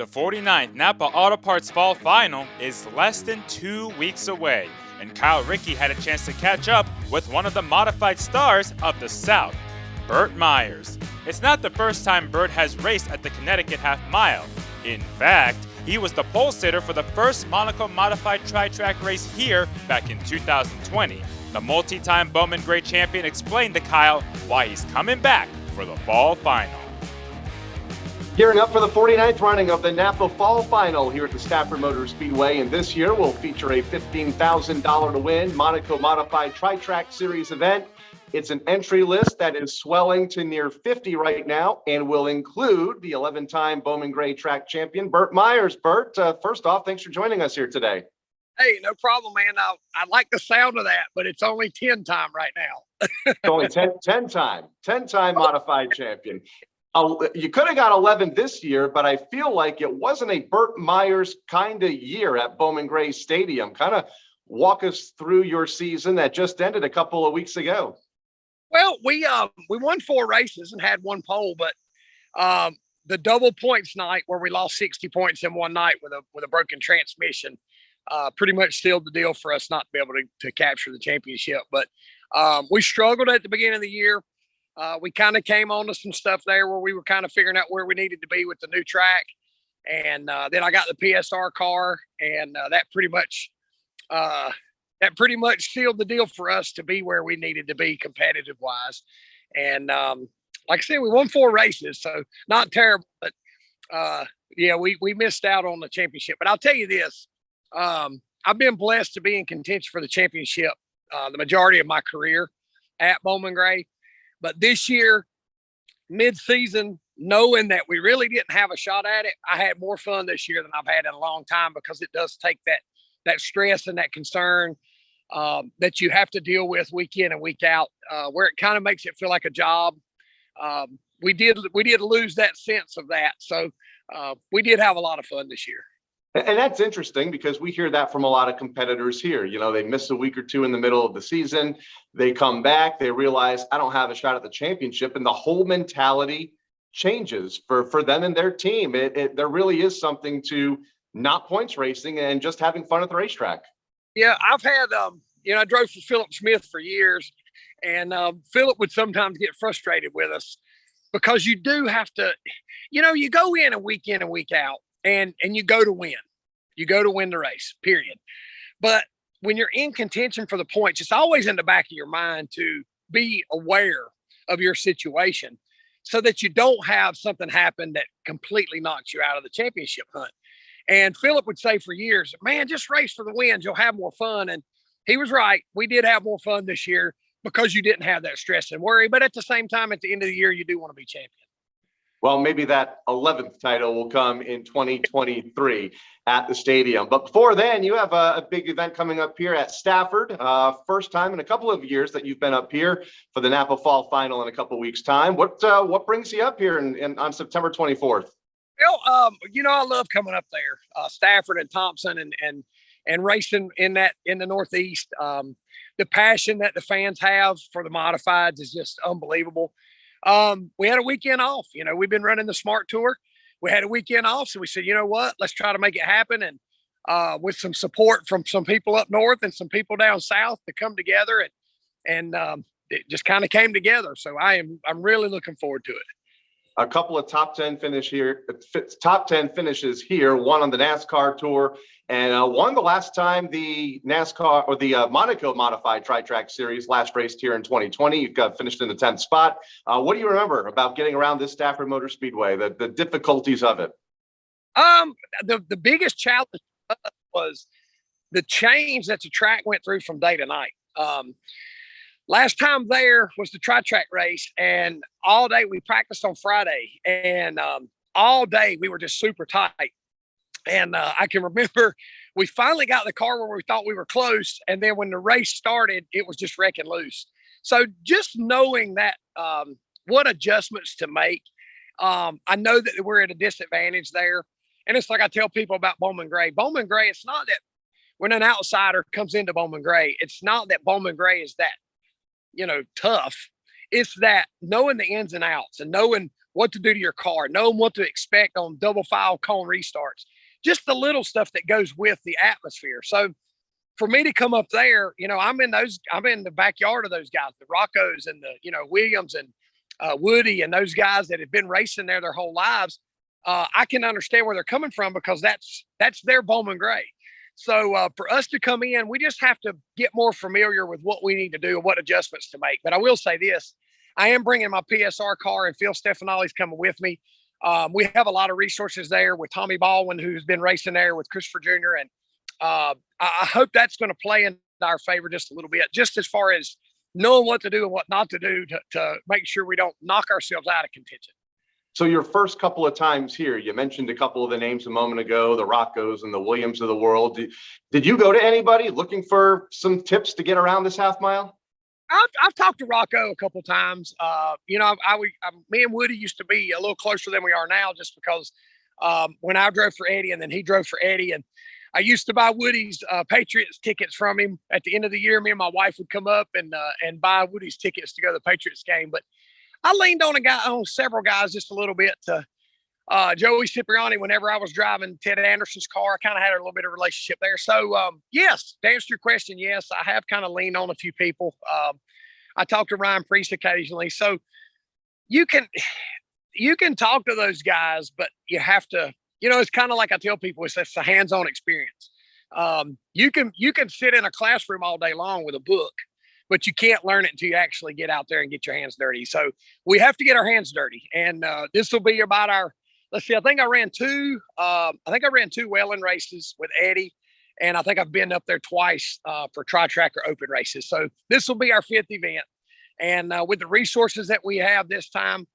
The 49th Napa Auto Parts Fall Final is less than 2 weeks away, and Rickey had a chance to catch up with one of the modified stars of the South, Burt Myers. It's not the first time Burt has raced at the Connecticut Half Mile. In fact, he was the pole sitter for the first Monaco modified tri-track race here back in 2020. The multi-time Bowman Gray champion explained to Kyle why he's coming back for the Fall Final. Gearing up for the 49th running of the NAPA Fall Final here at the Stafford Motor Speedway, and this year will feature a $15,000 to win Monaco Modified Tri-Track Series event. It's an entry list that is swelling to near 50 right now and will include the 11-time Bowman Gray track champion, Burt Myers. Burt, first off, thanks for joining us here today. Hey, no problem, man. I like the sound of that, but it's only 10 time right now. It's only 10-time modified champion. You could have got 11 this year, but I feel like it wasn't a Burt Myers kind of year at Bowman Gray Stadium. Kind of walk us through your season that just ended a couple of weeks ago. Well, we won 4 races and had 1 pole, but the double points night where we lost 60 points in one night with a broken transmission pretty much sealed the deal for us not to be able to capture the championship. But we struggled at the beginning of the year. We kind of came onto some stuff there where we were kind of figuring out where we needed to be with the new track. And then I got the PSR car, and that pretty much sealed the deal for us to be where we needed to be competitive wise. And like I said, we won 4 races, so not terrible, but yeah, we missed out on the championship. But I'll tell you this, I've been blessed to be in contention for the championship the majority of my career at Bowman Gray. But this year, mid-season, knowing that we really didn't have a shot at it, I had more fun this year than I've had in a long time, because it does take that stress and that concern that you have to deal with week in and week out, where it kind of makes it feel like a job. We did lose that sense of that. So we did have a lot of fun this year. And that's interesting, because we hear that from a lot of competitors here. You know, they miss a week or two in the middle of the season. They come back, they realize, I don't have a shot at the championship. And the whole mentality changes for them and their team. There really is something to not points racing and just having fun at the racetrack. Yeah, I've had, I drove for Philip Smith for years, and Philip would sometimes get frustrated with us, because you do have to, you go in and week out, and you go to win. You go to win the race, period. But when you're in contention for the points, it's always in the back of your mind to be aware of your situation so that you don't have something happen that completely knocks you out of the championship hunt. And Philip would say for years, man, just race for the wins. You'll have more fun. And he was right. We did have more fun this year because you didn't have that stress and worry. But at the same time, at the end of the year, you do want to be champion. Well, maybe that 11th title will come in 2023 at the stadium. But before then, you have a big event coming up here at Stafford. First time in a couple of years that you've been up here for the NAPA Fall Final in a couple of weeks' time. What brings you up here on September 24th? Well, I love coming up there, Stafford and Thompson and racing in the Northeast. The passion that the fans have for the modifieds is just unbelievable. We had a weekend off. We've been running the Smart Tour. We had a weekend off, so we said, you know what, let's try to make it happen. And with some support from some people up north and some people down south to come together, and it just kind of came together. So I'm really looking forward to it. A couple of top 10 finishes here, one on the NASCAR Tour, and one the last time the NASCAR or the Monaco Modified Tri-Track Series last raced here in 2020. You got finished in the 10th spot. What do you remember about getting around this Stafford Motor Speedway, the difficulties of it? The biggest challenge was the change that the track went through from day to night. Last time there was the tri-track race, and all day we practiced on Friday, and all day we were just super tight. And I can remember we finally got the car where we thought we were close, and then when the race started, it was just wrecking loose. So just knowing that, what adjustments to make. I know that we're at a disadvantage there, and it's like I tell people about Bowman Gray. Bowman Gray, it's not that when an outsider comes into Bowman Gray, it's not that Bowman Gray is that tough. It's that knowing the ins and outs and knowing what to do to your car, knowing what to expect on double file cone restarts, just the little stuff that goes with the atmosphere. So for me to come up there, I'm in the backyard of those guys, the Roccos and the, Williams and Woody and those guys that have been racing there their whole lives. I can understand where they're coming from because that's their Bowman grade. So for us to come in, we just have to get more familiar with what we need to do and what adjustments to make. But I will say this, I am bringing my PSR car, and Phil Stefanelli's coming with me. We have a lot of resources there with Tommy Baldwin, who's been racing there with Christopher Jr. And I hope that's going to play in our favor just a little bit, just as far as knowing what to do and what not to do to make sure we don't knock ourselves out of contention. So your first couple of times here, you mentioned a couple of the names a moment ago, the Roccos and the Williams of the world. Did you go to anybody looking for some tips to get around this half mile? I've talked to Rocco a couple of times. Me and Woody used to be a little closer than we are now, just because when I drove for Eddie and then he drove for Eddie, and I used to buy Woody's Patriots tickets from him at the end of the year. Me and my wife would come up and buy Woody's tickets to go to the Patriots game. But I leaned on several guys just a little bit to Joey Cipriani. Whenever I was driving Ted Anderson's car, I kind of had a little bit of relationship there. So yes, to answer your question, yes, I have kind of leaned on a few people. I talk to Ryan Priest occasionally. So you can talk to those guys, but you have to, it's kind of like I tell people, it's a hands-on experience. You can sit in a classroom all day long with a book, but you can't learn it until you actually get out there and get your hands dirty. So we have to get our hands dirty. And this will be about let's see, I think I ran two Welland races with Eddie. And I think I've been up there twice for tri-track or open races. So this will be our 5th event. And with the resources that we have this time,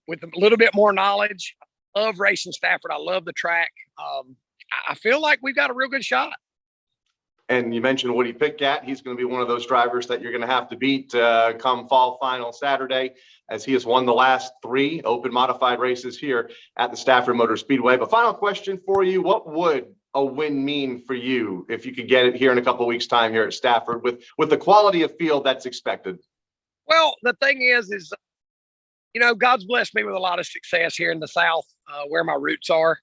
with a little bit more knowledge, I love racing Stafford. I love the track. I feel like we've got a real good shot. And you mentioned Woody Pitkat. He's going to be one of those drivers that you're going to have to beat come fall final Saturday, as he has won the last 3 open modified races here at the Stafford Motor Speedway. But final question for you, what would a win mean for you if you could get it here in a couple of weeks' time here at Stafford with the quality of field that's expected? Well, the thing is, God's blessed me with a lot of success here in the South, where my roots are.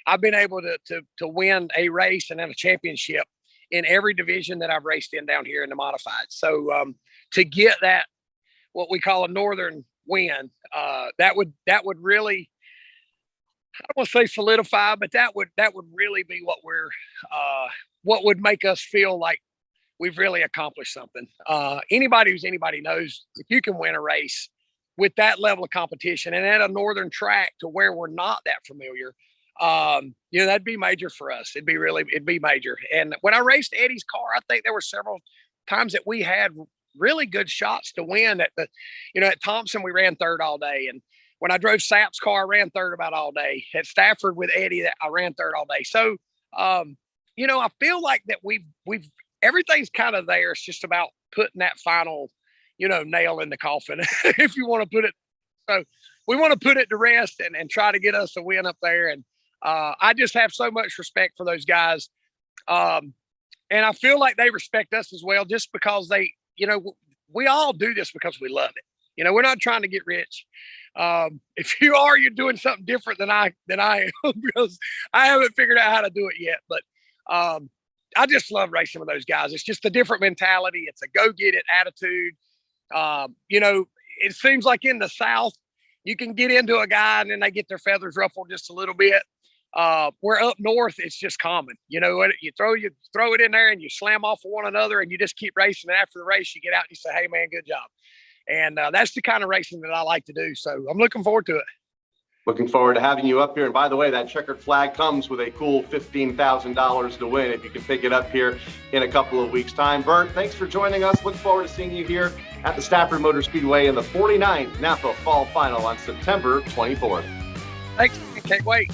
I've been able to win a race and then a championship in every division that I've raced in down here in the modified. So to get that, what we call a northern win, that would really, I don't want to say solidify, but that would really be what would make us feel like we've really accomplished something. Anybody knows if you can win a race with that level of competition and at a northern track to where we're not that familiar, that'd be major for us. It'd be major. And when I raced Eddie's car, I think there were several times that we had really good shots to win. At Thompson, we ran 3rd all day. And when I drove Sapp's car, I ran 3rd about all day. At Stafford with Eddie, I ran 3rd all day. So, I feel like that we've everything's kind of there. It's just about putting that final, nail in the coffin, if you want to put it. So we want to put it to rest and try to get us a win up there. And I just have so much respect for those guys. And I feel like they respect us as well, just because we all do this because we love it. We're not trying to get rich. If you are, you're doing something different than I am, because I haven't figured out how to do it yet. But I just love racing with those guys. It's just a different mentality. It's a go get it attitude. It seems like in the South, you can get into a guy and then they get their feathers ruffled just a little bit. Where up north, it's just common. You throw it in there and you slam off of one another and you just keep racing. And after the race, you get out and you say, "Hey man, good job." And that's the kind of racing that I like to do. So I'm looking forward to it. Looking forward to having you up here. And by the way, that checkered flag comes with a cool $15,000 to win if you can pick it up here in a couple of weeks' time. Burt, thanks for joining us. Look forward to seeing you here at the Stafford Motor Speedway in the 49th NAPA Fall Final on September 24th. Thanks. Can't wait.